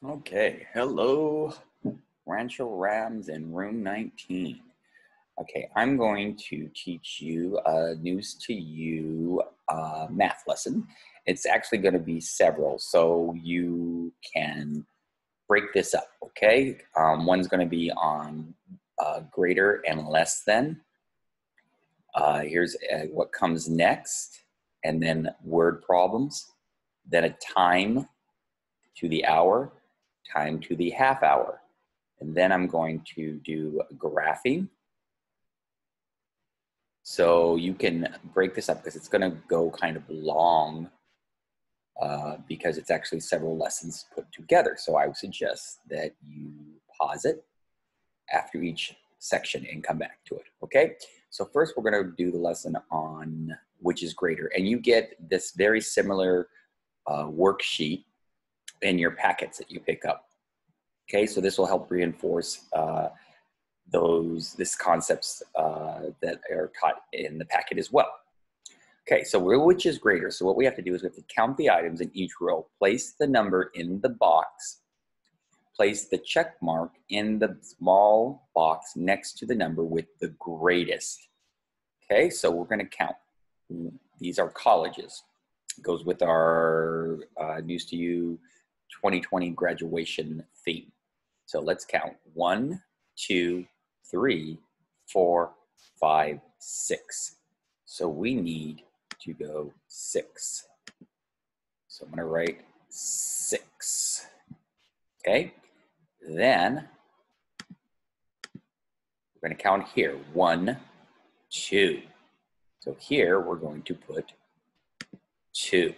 Okay, hello, Rancho Rams in room 19. Okay, I'm going to teach you a News to You math lesson. It's actually going to be several, so you can break this up, okay? One's going to be on greater and less than. Here's what comes next, and then word problems, then a time to the hour, time to the half hour. And then I'm going to do graphing. So you can break this up because it's going to go kind of long because it's actually several lessons put together. So I would suggest that you pause it after each section and come back to it, okay? So first we're going to do the lesson on which is greater. And you get this very similar worksheet in your packets that you pick up. Okay, so this will help reinforce this concepts that are taught in the packet as well. Okay, so which is greater? So what we have to do is we have to count the items in each row, place the number in the box, place the check mark in the small box next to the number with the greatest. Okay, so we're going to count. These are colleges. It goes with our News to You 2020 graduation theme. So let's count. 1, 2, 3, 4, 5, 6. So we need to go 6. So I'm going to write 6. Okay. Then we're going to count here. 1, 2. So here we're going to put 2.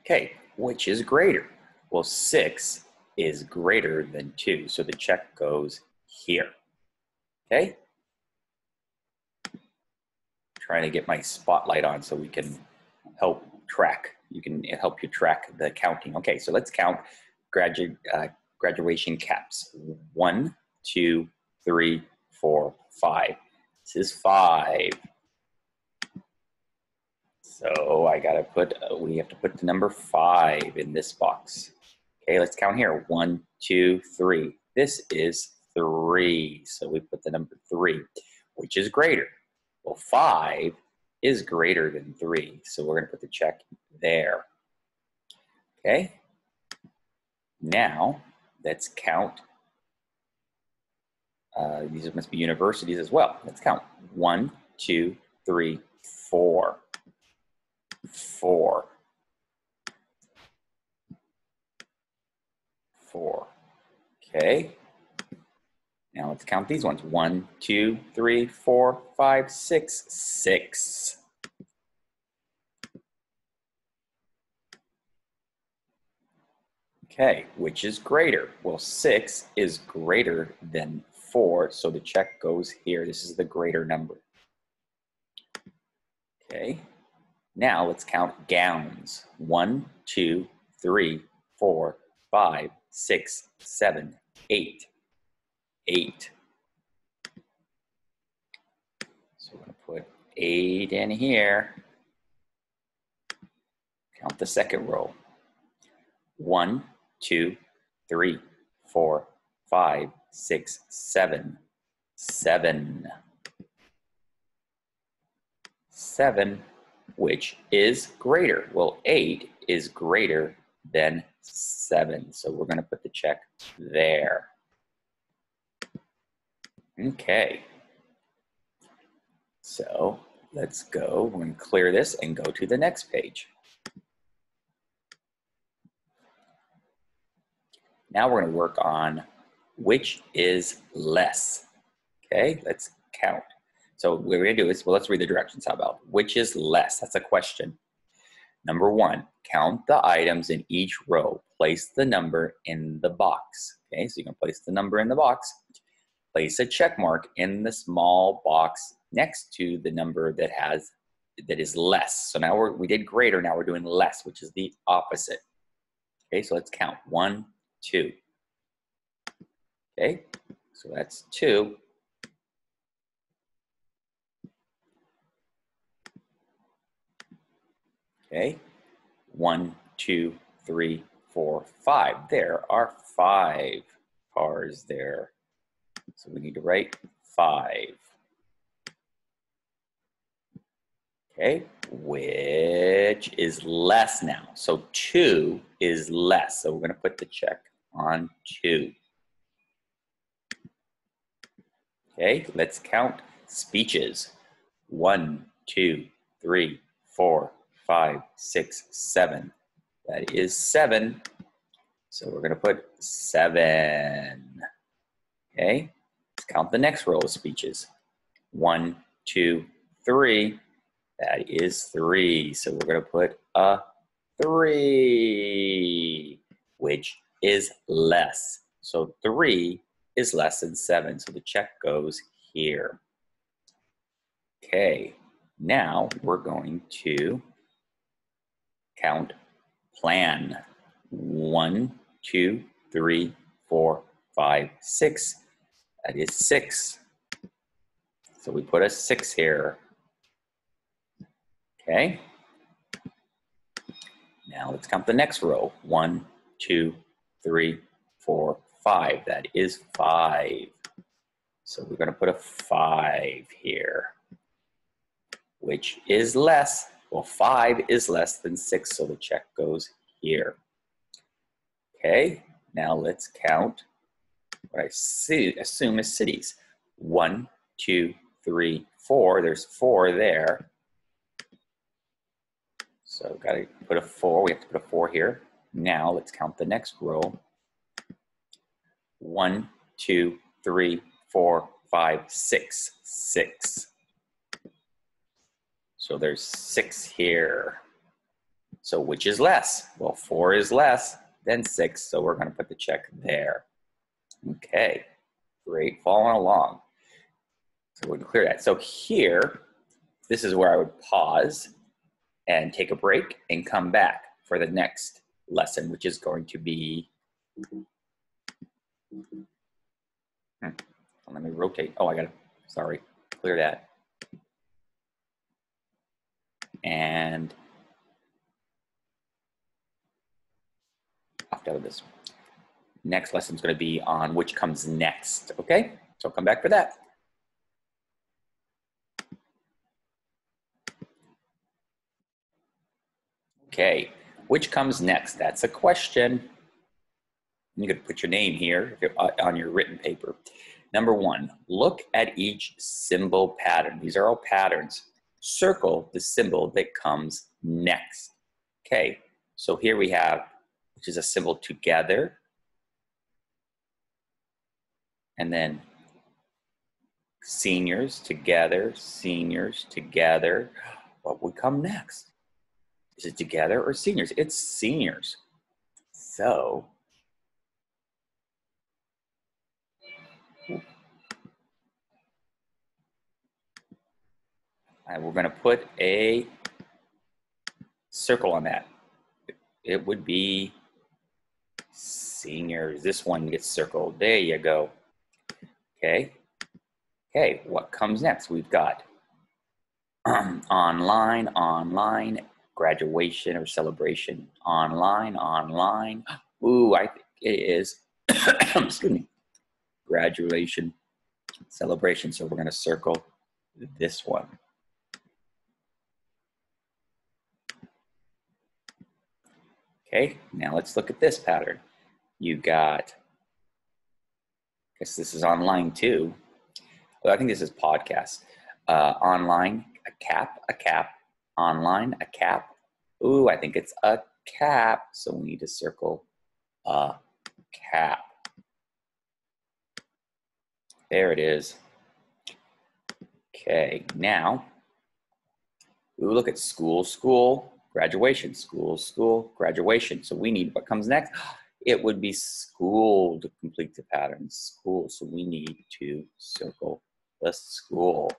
Okay, which is greater? Well, 6 is greater than 2, so the check goes here. Okay? Trying to get my spotlight on so we can help track. You can help you track the counting. Okay, so let's count graduation caps. 1, 2, 3, 4, 5. This is 5. So I gotta put, we have to put the number 5 in this box. Okay, let's count here. 1, 2, 3. This is 3. So we put the number 3, which is greater. Well, 5 is greater than 3. So we're gonna put the check there. Okay. Now let's count. These must be universities as well. Let's count. 1, 2, 3, 4. 4. 4. Okay. Now let's count these ones. 1, 2, 3, 4, 5, 6. 6. Okay, which is greater? Well, 6 is greater than 4, so the check goes here. This is the greater number. Okay, now let's count gowns. 1, 2, 3, 4, 5, 6, 7, 8. 8. So we're going to put 8 in here. Count the second row. 1, 2, 3, 4, 5, 6, 7. 7. 7, which is greater? Well, 8 is greater than 7. So we're going to put the check there. Okay. So let's go. We're going to clear this and go to the next page. Now we're going to work on which is less. Okay, let's count. So what we're going to do is, well, let's read the directions. How about which is less? That's a question. Number 1, count the items in each row. Place the number in the box. Okay, so you can place the number in the box. Place a check mark in the small box next to the number that is less. So now we did greater, now we're doing less, which is the opposite. Okay, so let's count. 1, 2. Okay, so that's 2. Okay, 1, 2, 3, 4, 5. There are 5 cars there. So we need to write 5. Okay, which is less now? So 2 is less. So we're going to put the check on 2. Okay, let's count speeches. 1, 2, 3, 4, 5, 6, 7. That is 7. So we're going to put 7. Okay, let's count the next row of speeches. 1, 2, 3. That is 3. So we're going to put a 3, which is less. So 3 is less than 7. So the check goes here. Okay, now we're going to count plan. 1, 2, 3, 4, 5, 6. That is 6. So we put a 6 here. Okay. Now let's count the next row. 1, 2, 3, 4, 5. That is 5. So we're going to put a 5 here, which is less. Well, 5 is less than 6, so the check goes here. Okay, now let's count what I assume is cities. 1, 2, 3, 4. There's 4 there. So got to put a 4. We have to put a 4 here. Now let's count the next row. 1, 2, 3, 4, 5, 6. 6. So there's 6 here. So which is less? Well, 4 is less than 6, so we're going to put the check there. Okay, great, following along. So we're going to clear that. So here, this is where I would pause and take a break and come back for the next lesson, which is going to be, let me rotate. Oh, I got to, sorry, clear that. And opt out of this. Next lesson is going to be on which comes next, okay? So come back for that. Okay, which comes next? That's a question. You could put your name here on your written paper. Number 1, look at each symbol pattern. These are all patterns. Circle the symbol that comes next. Okay, so here we have, which is a symbol together. And then seniors together, seniors together. What would come next? Is it together or seniors? It's seniors. So, we're going to put a circle on that. It would be seniors. This one gets circled. There you go. Okay. Okay, what comes next? We've got online, online, graduation or celebration. Online, online. Ooh, I think it is, excuse me, graduation, celebration. So we're going to circle this one. Okay, now let's look at this pattern. You got, I guess this is online too. Well, I think this is podcast. Online, a cap, online, a cap. Ooh, I think it's a cap. So we need to circle a cap. There it is. Okay, now we look at school, school, graduation, school, school, graduation. So we need, what comes next? It would be school to complete the pattern, school. So we need to circle the school.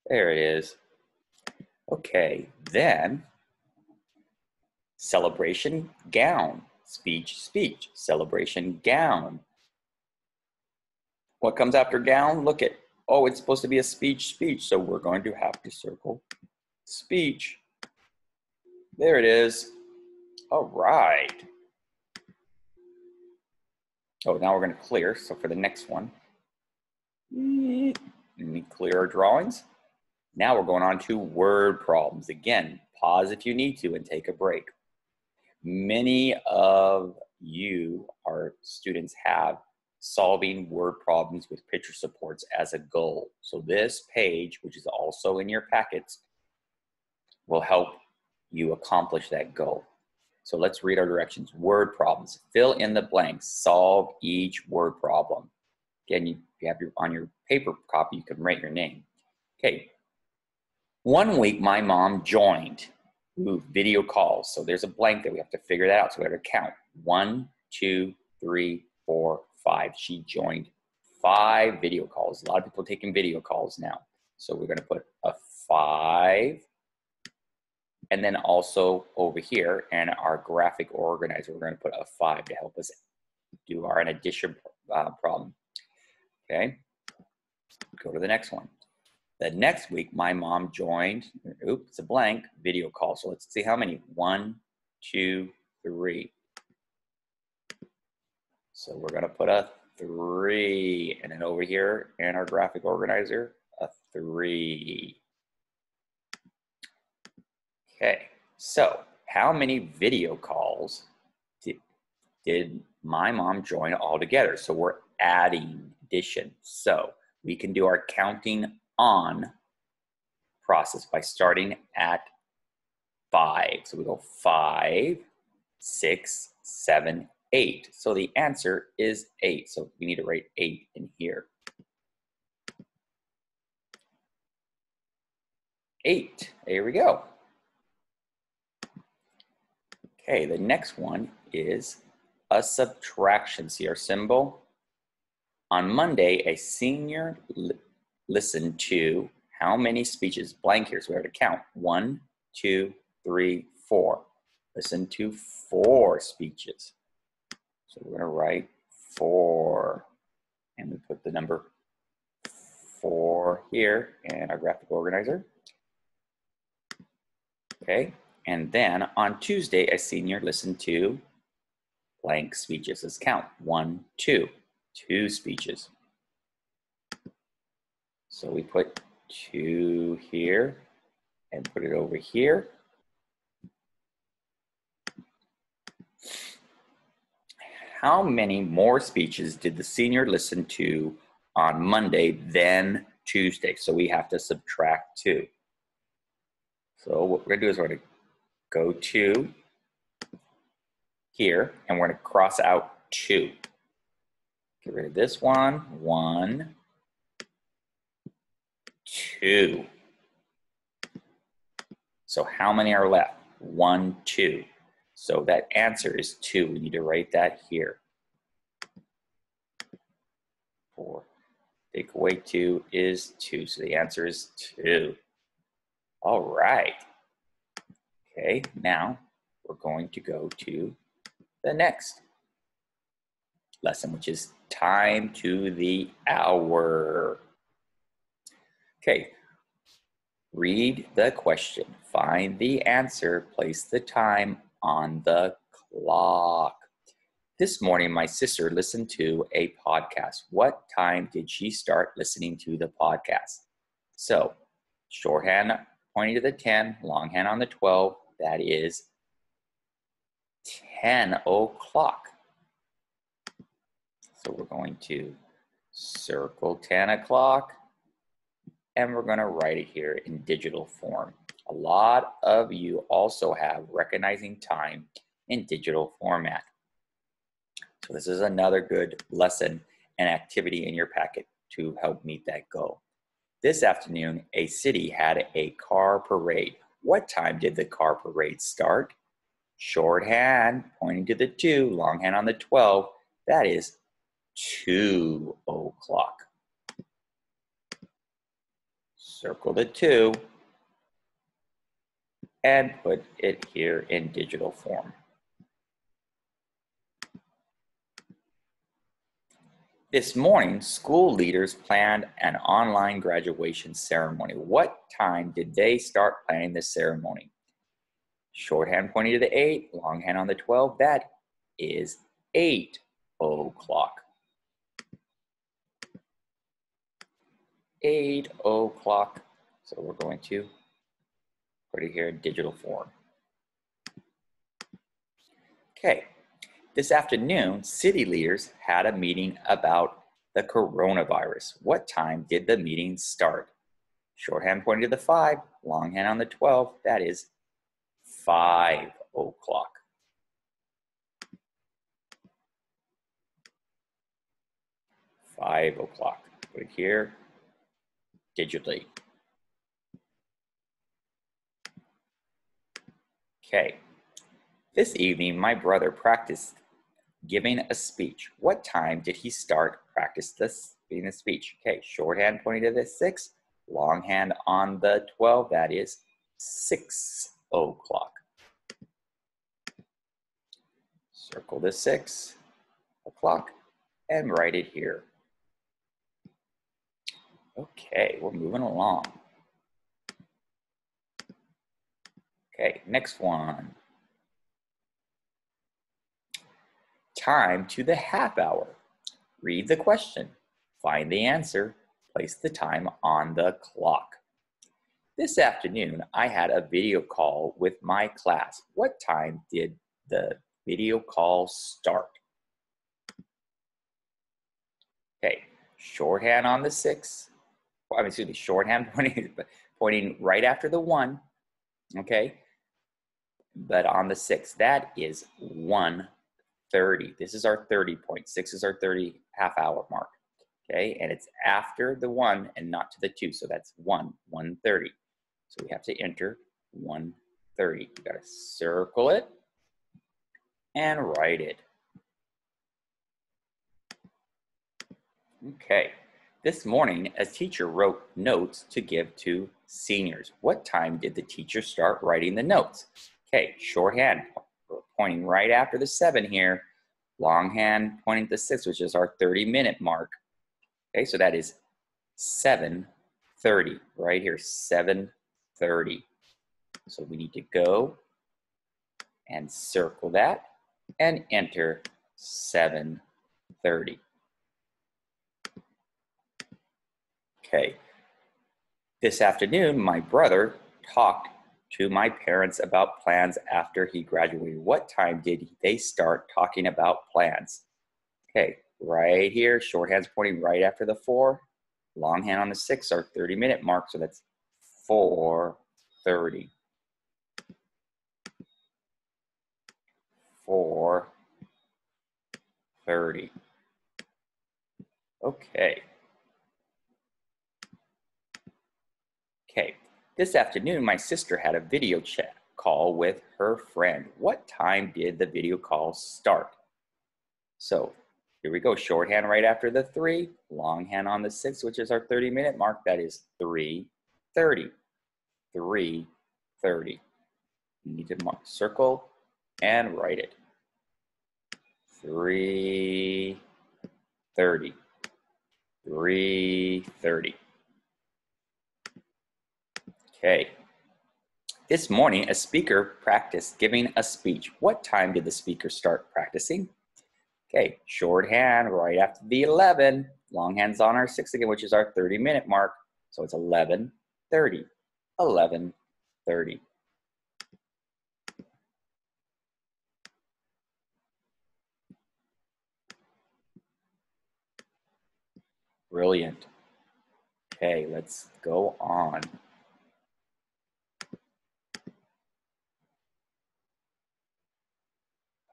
There it is. Okay, then celebration, gown, speech, speech, celebration, gown. What comes after gown? Look at, oh, it's supposed to be a speech, speech. So we're going to have to circle speech. There it is. All right. Oh, now we're going to clear. So for the next one, let me clear our drawings. Now we're going on to word problems. Again, pause if you need to and take a break. Many of you, our students, have solving word problems with picture supports as a goal. So this page, which is also in your packets, will help you accomplish that goal. So let's read our directions. Word problems. Fill in the blanks. Solve each word problem. Again, you have on your paper copy, you can write your name. Okay. 1 week, my mom joined video calls. So there's a blank that we have to figure that out. So we have to count. 1, 2, 3, 4, 5. She joined 5 video calls. A lot of people are taking video calls now. So we're going to put a 5. And then also over here in our graphic organizer, we're going to put a 5 to help us do our addition problem. Okay, go to the next one. The next week, my mom joined, oops, it's a blank, video call. So let's see how many. 1, 2, 3. So we're going to put a 3. And then over here in our graphic organizer, a 3. Okay, so how many video calls did my mom join all together? So we're adding addition. So we can do our counting on process by starting at 5. So we go 5, 6, 7, 8. So the answer is 8. So we need to write 8 in here. 8. There we go. Okay, the next one is a subtraction. See our symbol? On Monday, a senior listened to how many speeches? Blank here, so we have to count. 1, 2, 3, 4. Listen to 4 speeches. So we're going to write 4. And we put the number 4 here in our graphic organizer. Okay, and then on Tuesday, a senior listened to blank speeches. Let's count. 1, 2. 2 speeches. So we put 2 here and put it over here. How many more speeches did the senior listen to on Monday than Tuesday? So we have to subtract 2. So what we're going to do is we're going to go to here and we're going to cross out 2. Get rid of this one. 1, 2. So how many are left? 1, 2. So that answer is 2. We need to write that here. 4. Take away 2 is 2. So the answer is 2. All right. Okay, now we're going to go to the next lesson, which is time to the hour. Okay, read the question, find the answer, place the time on the clock. This morning, my sister listened to a podcast. What time did she start listening to the podcast? So, shorthand pointing to the 10, longhand on the 12, that is 10 o'clock. So we're going to circle 10 o'clock and we're going to write it here in digital form. A lot of you also have recognizing time in digital format. So this is another good lesson and activity in your packet to help meet that goal. This afternoon, a city had a car parade. What time did the car parade start? Shorthand, pointing to the 2, longhand on the 12, that is 2 o'clock. Circle the 2 and put it here in digital form. This morning, school leaders planned an online graduation ceremony. What time did they start planning the ceremony? Shorthand pointing to the 8, longhand on the 12, that is 8 o'clock. 8 o'clock. So we're going to put it here in digital form. Okay, this afternoon, city leaders had a meeting about the coronavirus. What time did the meeting start? Shorthand pointing to the 5, longhand on the 12, that is 5 o'clock. 5 o'clock. Put it here digitally. Okay. This evening, my brother practiced giving a speech. What time did he start giving the speech? Okay, shorthand pointing to the 6, longhand on the 12, that is 6 o'clock. Circle the 6 o'clock and write it here. Okay, we're moving along. Okay, next one. Time to the half hour. Read the question, find the answer, place the time on the clock. This afternoon, I had a video call with my class. What time did the video call start? Okay, shorthand on the 6. Shorthand pointing right after the 1, okay? But on the 6, that is 1:30. This is our 30 point. 6 is our 30 half hour mark, okay? And it's after the 1 and not to the 2, so that's 1:30. So we have to enter 1:30. You gotta circle it and write it. Okay, this morning a teacher wrote notes to give to seniors. What time did the teacher start writing the notes? Okay, shorthand pointing right after the 7 here, longhand pointing to the 6, which is our 30-minute mark. Okay, so that is 7:30, right here, 7:30. So we need to go and circle that and enter 7:30. Okay, this afternoon, my brother talked to my parents about plans after he graduated. What time did they start talking about plans? Okay, right here, shorthand's pointing right after the 4, longhand on the 6, our 30-minute mark, so that's 4:30. 4:30. Okay. Okay, this afternoon, my sister had a video chat call with her friend. What time did the video call start? So here we go, shorthand right after the 3, longhand on the 6, which is our 30-minute mark. That is 3:30. 3:30. You need to mark, circle, and write it. 3:30. 3:30. Okay. This morning, a speaker practiced giving a speech. What time did the speaker start practicing? Okay, shorthand right after the 11, longhand's on our 6 again, which is our 30-minute mark. So it's 11:30. 11:30. Brilliant. Okay, let's go on.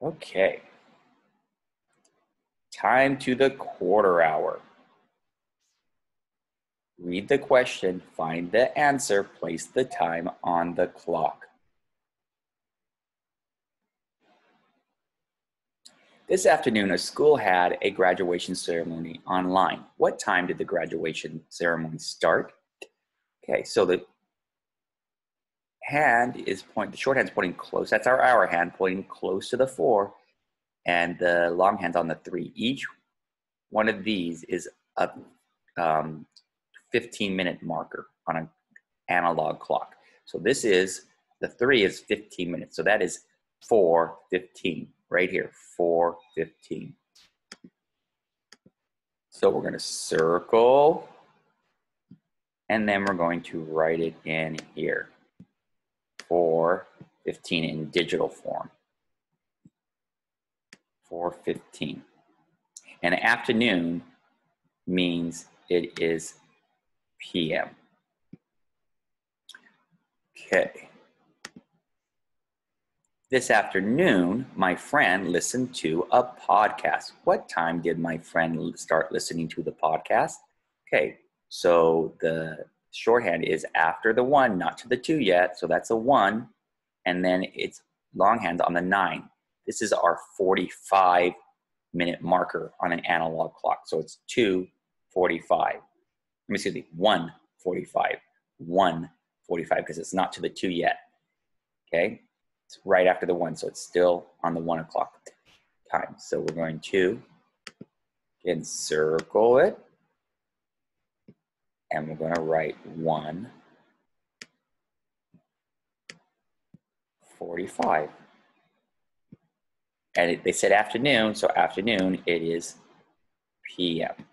Okay. Time to the quarter hour. Read the question, find the answer, place the time on the clock. This afternoon, a school had a graduation ceremony online. What time did the graduation ceremony start? Okay, so the shorthand's pointing close. That's our hour hand pointing close to the 4, and the long hand's on the 3. Each one of these is a 15-minute marker on an analog clock. So this is The 3 is 15 minutes. So that is 4:15 right here, 4:15. So we're going to circle, and then we're going to write it in here, 4:15 in digital form, 4:15. And afternoon means it is PM. Okay. This afternoon, my friend listened to a podcast. What time did my friend start listening to the podcast? Okay, so the shorthand is after the 1, not to the 2 yet. So that's a 1. And then it's longhand on the 9. This is our 45-minute marker on an analog clock. So it's 2:45. Excuse me, 1:45. 1:45 because it's not to the 2 yet. Okay, it's right after the 1, so it's still on the 1 o'clock time. So we're going to encircle it, and we're going to write 1:45. And they said afternoon, so afternoon it is PM.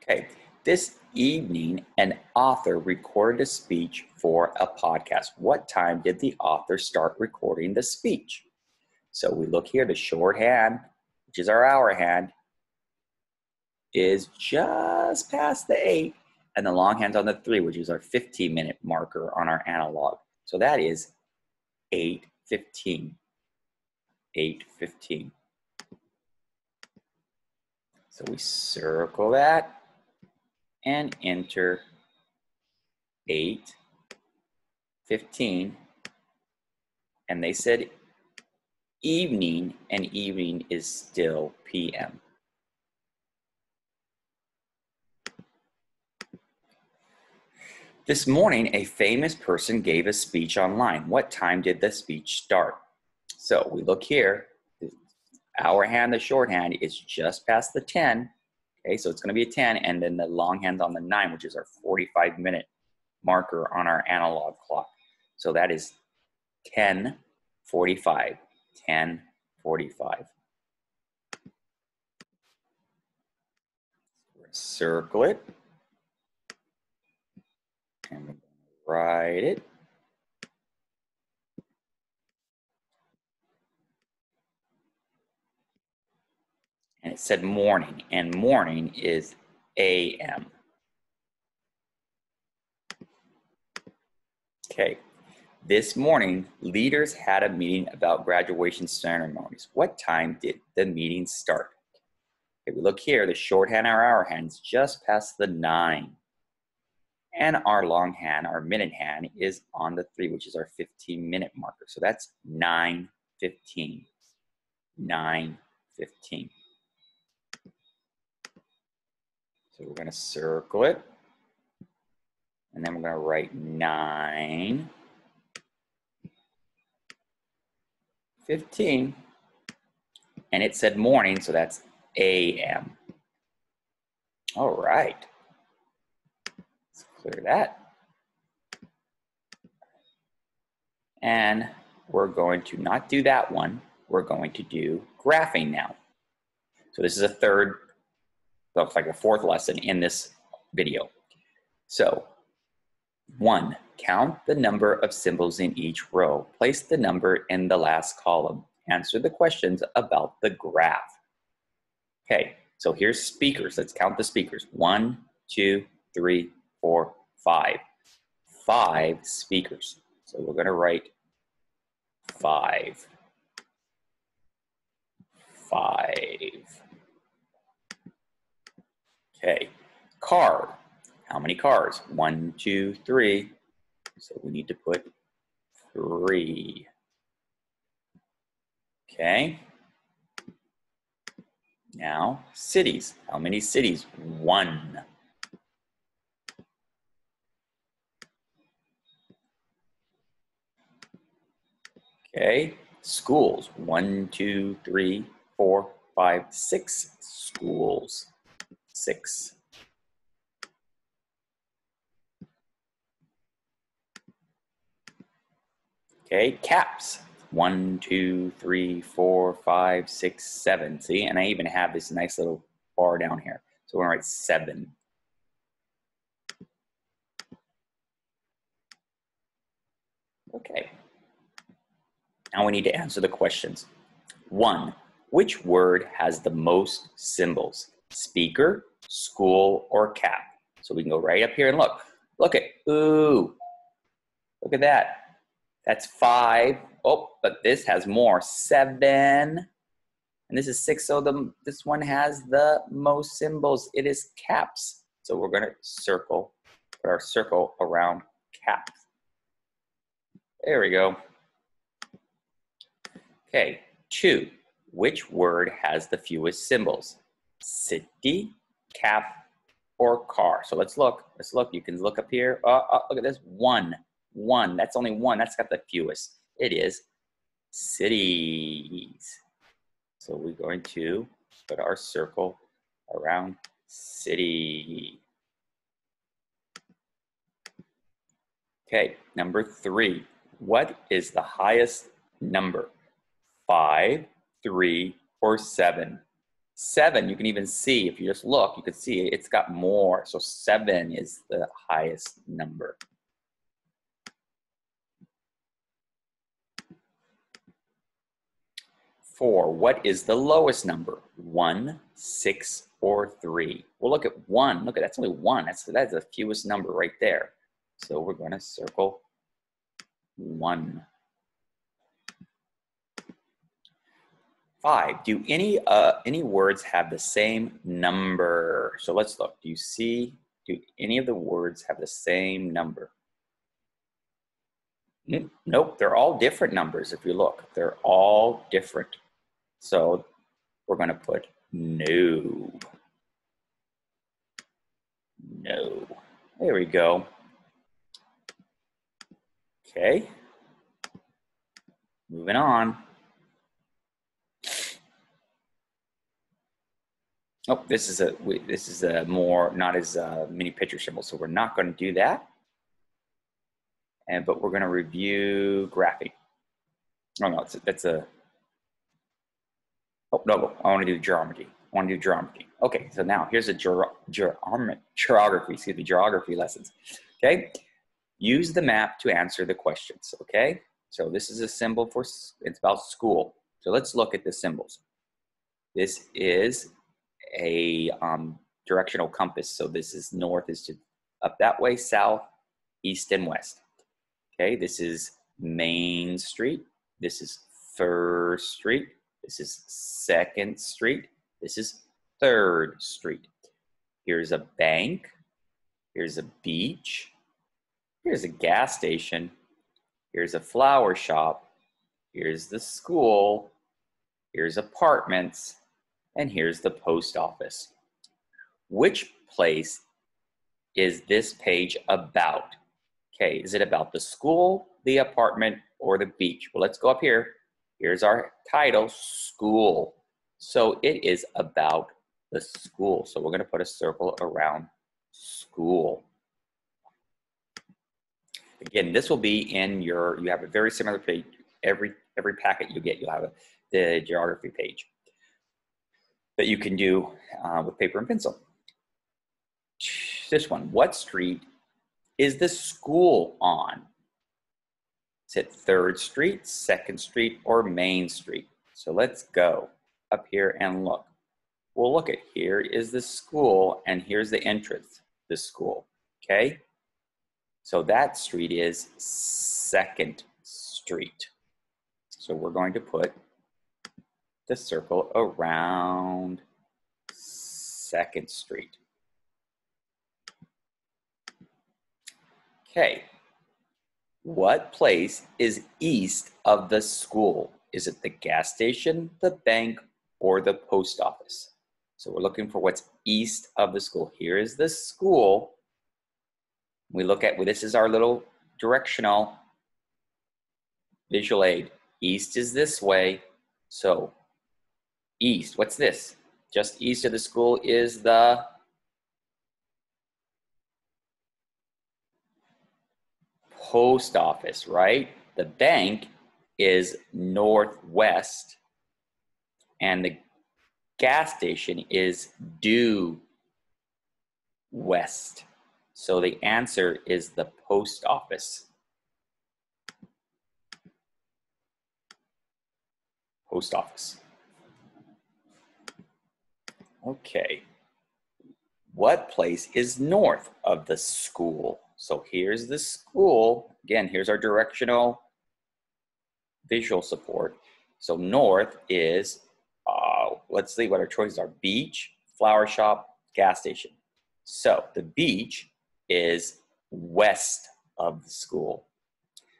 Okay, this evening, an author recorded a speech for a podcast. What time did the author start recording the speech? So we look here, the shorthand, which is our hour hand, is just past the 8, and the longhand's on the 3, which is our 15-minute marker on our analog. So that is 8:15. 8:15. So we circle that and enter 8:15. And they said evening, and evening is still PM. This morning, a famous person gave a speech online. What time did the speech start? So we look here, the hour hand, the shorthand is just past the 10. Okay, so it's going to be a 10, and then the longhand on the 9, which is our 45-minute marker on our analog clock. So that is 10:45. 10:45. Circle it, and we're going to write it. And it said morning, and morning is AM. Okay, this morning, leaders had a meeting about graduation ceremonies. What time did the meeting start? Okay, we look here, the shorthand, our hour hand is just past the 9. And our longhand, our minute hand, is on the 3, which is our 15-minute marker. So that's 9:15. 9:15. So we're going to circle it, and then we're going to write 9:15, and it said morning, so that's AM. All right, let's clear that. And we're going to not do that one, we're going to do graphing now. So this is a third, looks like a 4th lesson in this video. So 1, count the number of symbols in each row. Place the number in the last column. Answer the questions about the graph. Okay, so here's speakers. Let's count the speakers. 1, 2, 3, 4, 5. 5 speakers. So we're going to write 5. 5. Okay, card. How many cars? 1, 2, 3. So we need to put 3. Okay. Now, cities. How many cities? 1. Okay. Schools. 1, 2, 3, 4, 5, 6 schools. 6. Okay, caps. 1, 2, 3, 4, 5, 6, 7. See, and I even have this nice little bar down here. So we're going to write 7. Okay. Now we need to answer the questions. 1. Which word has the most symbols? Speaker, school, or cap? So we can go right up here and look. Look at, ooh, look at that. That's 5. Oh, but this has more, 7. And this is 6, so this one has the most symbols. It is caps. So we're going to put our circle around caps. There we go. Okay, 2. Which word has the fewest symbols? City, cap, or car? So let's look. Let's look. You can look up here. Look at this. 1. 1. That's only 1. That's got the fewest. It is cities. So we're going to put our circle around city. Okay, number 3. What is the highest number? 5, 3, or 7? 7, you can even see, if you just look, you can see it's got more. So 7 is the highest number. 4, what is the lowest number? 1, 6, or 3? Well, look at 1. Look at that's only 1. That's the fewest number right there. So we're going to circle 1. 5, do any words have the same number? So let's look. Do any of the words have the same number? Nope, they're all different numbers if you look. They're all different. So we're going to put no. No. There we go. Okay. Moving on. Oh, this is a more not as many picture symbol, so we're not going to do that. But we're going to review graphing. Oh no, that's a. Oh no, I want to do geometry. Okay, so now here's a geography lessons. Okay, use the map to answer the questions. Okay, so this is a symbol for, it's about school. So let's look at the symbols. This is a directional compass. So this is north is to up that way, south, east, and west. Okay, this is Main Street. This is First Street. This is 2nd Street. This is 3rd Street. Here's a bank. Here's a beach. Here's a gas station. Here's a flower shop. Here's the school. Here's apartments. And here's the post office. Which place is this page about? Okay, is it about the school, the apartment, or the beach? Well, let's go up here. Here's our title, school. So it is about the school. So we're going to put a circle around school. Again, this will be in you have a very similar page. Every packet you get, you'll have the geography page that you can do with paper and pencil. This one, what street is the school on? Is it 3rd Street, 2nd Street, or Main Street? So let's go up here and look. Well, look at here is the school, and here's the entrance, the school, okay? So that street is 2nd Street. So we're going to put the circle around 2nd Street. Okay. What place is east of the school? Is it the gas station, the bank, or the post office? So we're looking for what's east of the school. Here is the school. We look at, well, this is our little directional visual aid. East is this way. So east, what's this? Just east of the school is the post office, right? The bank is northwest, and the gas station is due west. So the answer is the post office. Post office. Okay. What place is north of the school? So here's the school. Again, here's our directional visual support. So north is, let's see what our choices are. Beach, flower shop, gas station. So the beach is west of the school.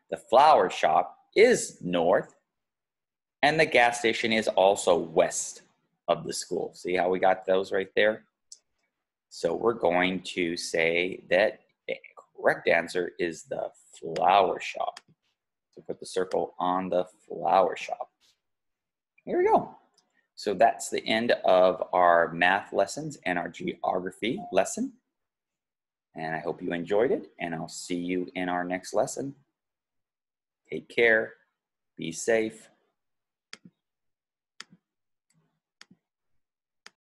The flower shop is north, and the gas station is also west of the school. See how we got those right there? So we're going to say that the correct answer is the flower shop. So put the circle on the flower shop. Here we go. So that's the end of our math lessons and our geography lesson. And I hope you enjoyed it, and I'll see you in our next lesson. Take care, be safe,